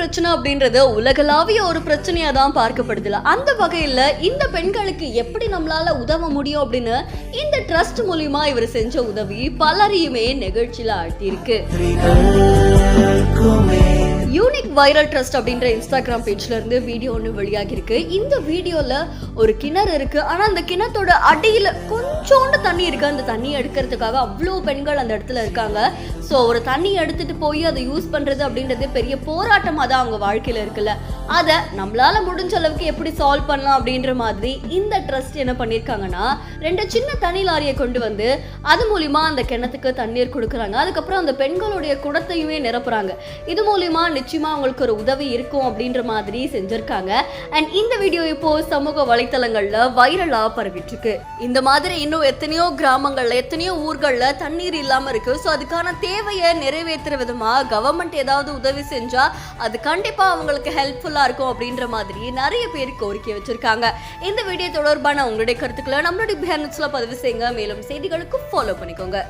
பிரச்சனை அப்படின்றது உலகளாவிய ஒரு பிரச்சனையா தான் பார்க்கப்படுதுல. அந்த வகையில இந்த பெண்களுக்கு எப்படி நம்மளால உதவ முடியும் அப்படின்னு இந்த ட்ரஸ்ட் மூலியமா இவர் செஞ்ச உதவி பலரையுமே நெகிழ்ச்சியில ஆழ்த்தியிருக்கு. யூனிக் வைரல் ட்ரஸ்ட் அப்படின்ற இன்ஸ்டாகிராம் பேஜ்ல இருந்து வீடியோ ஒன்று வெளியாகி இருக்கு. இந்த வீடியோல ஒரு கிணறு இருக்கு. ஆனா அந்த கிணத்தோட அடியில கொஞ்சோண்டு தண்ணி இருக்கு. அந்த தண்ணி எடுக்கிறதுக்காக அவ்வளோ பெண்கள் அந்த இடத்துல இருக்காங்க. ஸோ ஒரு தண்ணி எடுத்துட்டு போய் அதை யூஸ் பண்றது அப்படின்றது பெரிய போராட்டமாக தான் அவங்க வாழ்க்கையில இருக்குல்ல. அதை நம்மளால முடிஞ்ச அளவுக்கு எப்படி சால்வ் பண்ணலாம் அப்படின்ற மாதிரி இந்த ட்ரஸ்ட் என்ன பண்ணியிருக்காங்கன்னா, 2 சின்ன தண்ணி லாரியை கொண்டு வந்து அது மூலியமா அந்த கிணத்துக்கு தண்ணீர் கொடுக்குறாங்க. அதுக்கப்புறம் அந்த பெண்களுடைய குடத்தையுமே நிரப்புறாங்க. இது மூலியமா நிச்சயமா அவங்களுக்கு ஒரு உதவி இருக்கும் அப்படின்ற மாதிரி செஞ்சிருக்காங்க. அண்ட் இந்த வீடியோ இப்போ சமூக வலைத்தளங்கள்ல வைரலா பரவிட்டு இருக்கு. இந்த மாதிரி இன்னும் எத்தனையோ கிராமங்கள்ல எத்தனையோ ஊர்கள்ல தண்ணீர் இல்லாம இருக்கு. ஸோ அதுக்கான தேவையை நிறைவேற்றுற விதமா கவர்மெண்ட் ஏதாவது உதவி செஞ்சா அது கண்டிப்பா அவங்களுக்கு ஹெல்ப்ஃபுல்லா இருக்கும் அப்படின்ற மாதிரி நிறைய பேர் கோரிக்கை வச்சிருக்காங்க. இந்த வீடியோ தொடர்பான உங்களுடைய கருத்துக்களை நம்மளுடைய பதிவு செய்யுங்க. மேலும் செய்திகளுக்கு ஃபாலோ பண்ணிக்கோங்க.